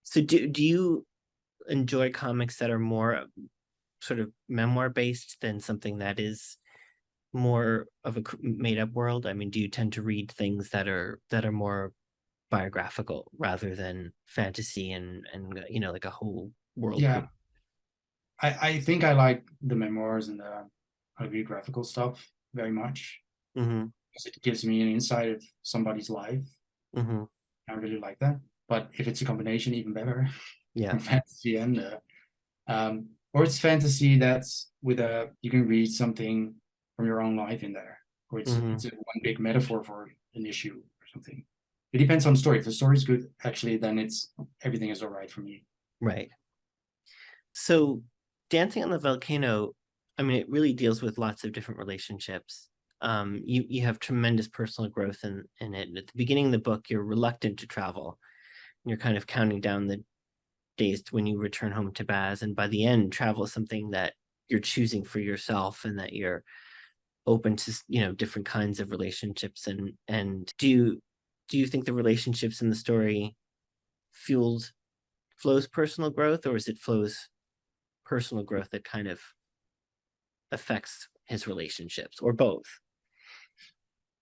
So do you enjoy comics that are more sort of memoir based than something that is more of a made up world? I mean, do you tend to read things that are more biographical rather than fantasy and like a whole world Yeah, create? I think I like the memoirs and the autobiographical stuff very much Mm-hmm. because it gives me an insight of somebody's life. Mm-hmm. I really like that. But if it's a combination, even better Yeah. from fantasy and or it's fantasy that's with a you can read something from your own life in there, or Mm-hmm. it's a one big metaphor for an issue or something. It depends on the story. If the story is good, actually, then it's everything is all right for me. Right. So Dancing on the Volcano, I mean, it really deals with lots of different relationships. You have tremendous personal growth in it. At the beginning of the book, you're reluctant to travel. You're kind of counting down the days to when you return home to Baz, and by the end, travel is something that you're choosing for yourself, and that you're open to different kinds of relationships. And do you think the relationships in the story fueled Flo's personal growth, or is it Flo's personal growth that kind of affects his relationships, or both?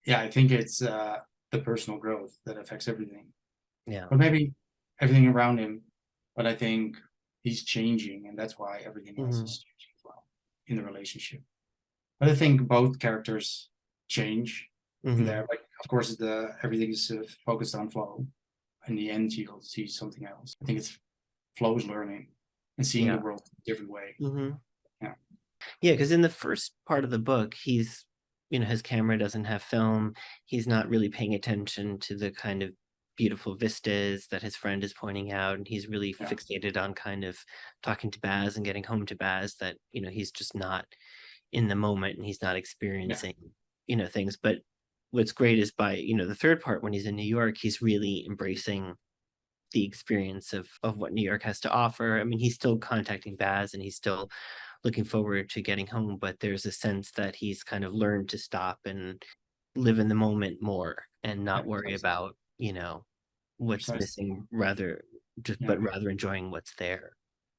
Yeah, I think it's the personal growth that affects everything, Yeah. or maybe everything around him. But I think he's changing, and that's why everything else Hmm. is changing as well in the relationship. But I think both characters change in Hmm. there. Like, of course, the everything is focused on Flo. In the end, you'll see something else. I think it's Flo's learning and seeing the Yeah. world a different way. Hmm. Yeah, Yeah, because in the first part of the book, his camera doesn't have film. He's not really paying attention to the kind of beautiful vistas that his friend is pointing out. And he's really yeah, fixated on kind of talking to Baz and getting home to Baz, that, he's just not in the moment and he's not yeah, experiencing, things. But what's great is by, the third part, when he's in New York, he's really embracing the experience of what New York has to offer. I mean, he's still contacting Baz and he's still looking forward to getting home, but there's a sense that he's kind of learned to stop and live in the moment more and yeah, not worry precisely, about, what's precisely. missing, but Yeah, rather enjoying what's there.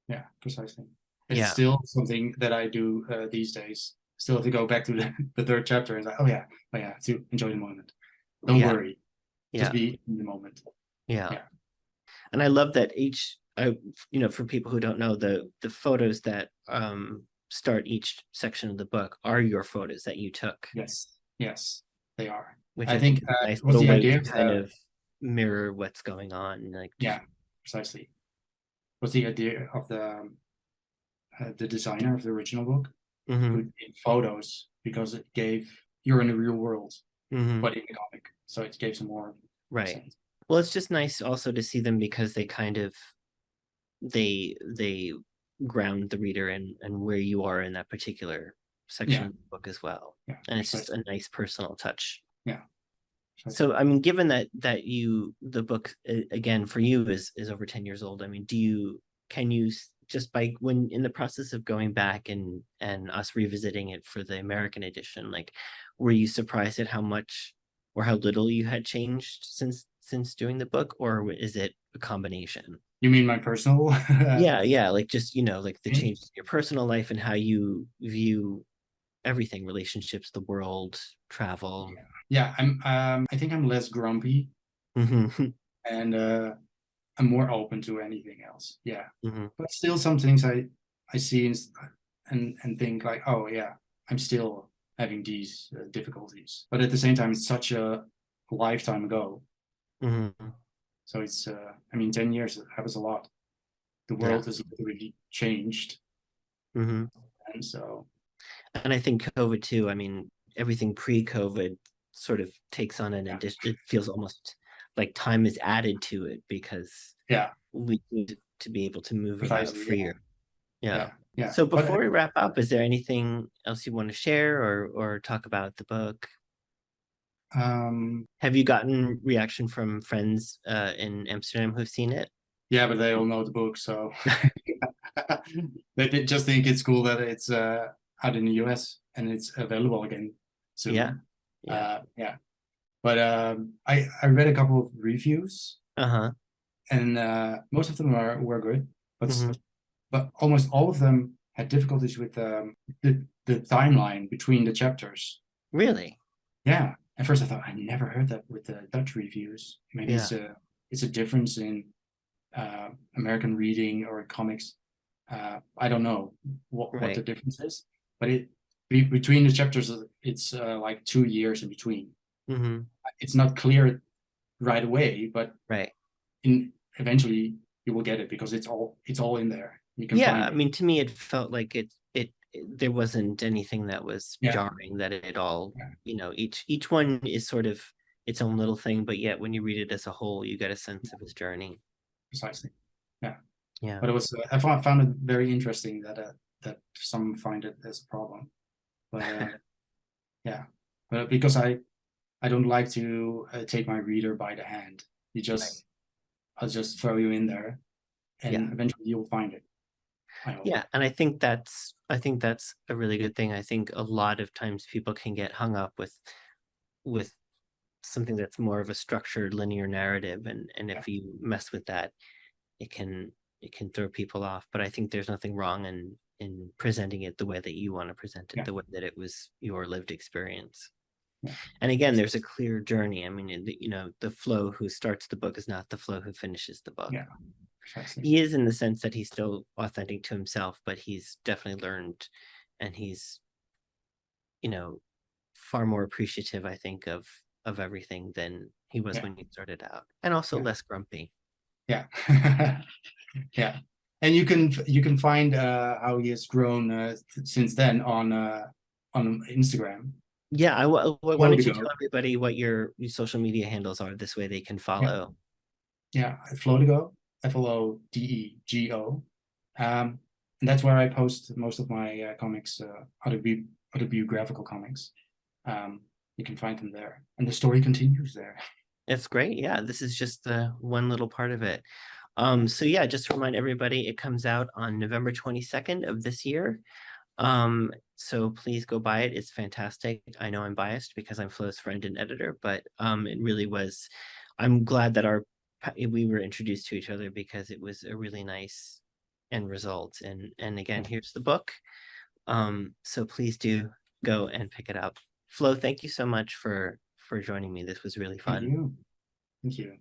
yeah, precisely. It's Yeah. still something that I do these days. Still have to go back to the third chapter and like, oh yeah, to enjoy the moment. Don't Yeah. worry, just Yeah. be in the moment. Yeah. Yeah, And I love that for people who don't know, the photos that start each section of the book are your photos that you took, yes, yes, they are. which I I think think is a nice what's little the way idea to of kind the of mirror what's going on. Like, yeah, precisely. What's the idea of the designer of the original book to hmm. put in photos because it gave you're in the real world, Hmm. but in the comic, so it gave some more Right. sense. Well, it's just nice also to see them because they kind of they ground the reader and where you are in that particular section Yeah, of the book as well. yeah, And it's just precisely. a nice personal touch. Yeah, So, precisely. I mean, given that the book again for you is over 10 years old, I mean, can you just by when in the process of going back and us revisiting it for the American edition, like, were you surprised at how much or how little you had changed since doing the book, or is it a combination? You mean my personal Yeah, yeah, like just, like the change change? in your personal life and how you view everything, relationships, the world, travel. Yeah, yeah. I think I'm less grumpy Hmm. and I'm more open to anything else. Yeah, Hmm. but still, some things I see and think like, oh yeah, I'm still having these difficulties. But at the same time, it's such a lifetime ago. Hmm. So it's, I mean, 10 years, that was a lot. The Yeah. world has literally changed. Hmm. And so, And I think COVID too, I mean, everything pre-COVID sort of takes on an yeah, addition. It feels almost like time is added to it because yeah, we need to be able to move about precisely. Yeah, freer. Yeah. yeah, yeah. So But before we wrap up, is there anything else you want to share or talk about the book? um, Have you gotten reaction from friends in Amsterdam who've seen it? yeah, but they all know the book. So they just think it's cool that it's out in the US and it's available again Yeah. soon. Yeah. Yeah. But I read a couple of reviews Uh-huh. and most of them were good, but Hmm. but almost all of them had difficulties with the timeline between the chapters. Really? Yeah, at first I thought I never heard that with the Dutch reviews. Maybe Yeah. it's a difference in American reading or comics. I don't know what the Right. difference is, but between the chapters, it's like 2 years in between. Hmm. It's not clear right away, but Right. in eventually you will get it because it's all in there. You can Yeah. find I it. mean, to me, it felt like there wasn't anything that was Yeah, jarring, that it all, yeah, each one is sort of its own little thing, but yet when you read it as a whole, you get a sense of his journey. precisely. Yeah, Yeah. but it was found it very interesting that some find it as a problem, but yeah, but because I don't like to take my reader by the hand. You Right. just I'll just throw you in there, Yeah. and eventually you'll find it. I hope. Yeah, and I think that's a really good thing. I think a lot of times people can get hung up with something that's more of a structured linear narrative, and Yeah, if you mess with that, it can it can throw people off. But I think there's nothing wrong in presenting it the way that you want to present it, yeah, the way that it was your lived experience. yeah, And again, there's a clear journey. I mean, the Flo who starts the book is not the Flo who finishes the book. yeah, precisely. He is in the sense that he's still authentic to himself, but he's definitely learned, and he's, you know, far more appreciative, I think, of everything than he was Yeah, when he started out. And also yeah, less grumpy. yeah, yeah. And you can find how he has grown since then on Instagram. Yeah, why Flow to don't you tell Go. everybody what your social media handles are? This way they can Yeah, follow. yeah. Flow to Go. FLODEGO. And that's where I post most of my comics, autobiographical comics. Um, you can find them there, and the story continues there. It's great. Yeah, this is just the one little part of it. So yeah, just to remind everybody, it comes out on November 22nd of this year. So please go buy it. It's fantastic. I know I'm biased because I'm Flo's friend and editor, but it really was. I'm glad that we were introduced to each other because it was a really nice end result. And again, Yeah. here's the book. So please do go and pick it up. Flo, thank you so much for joining me. This was really Thank fun. you. Thank you.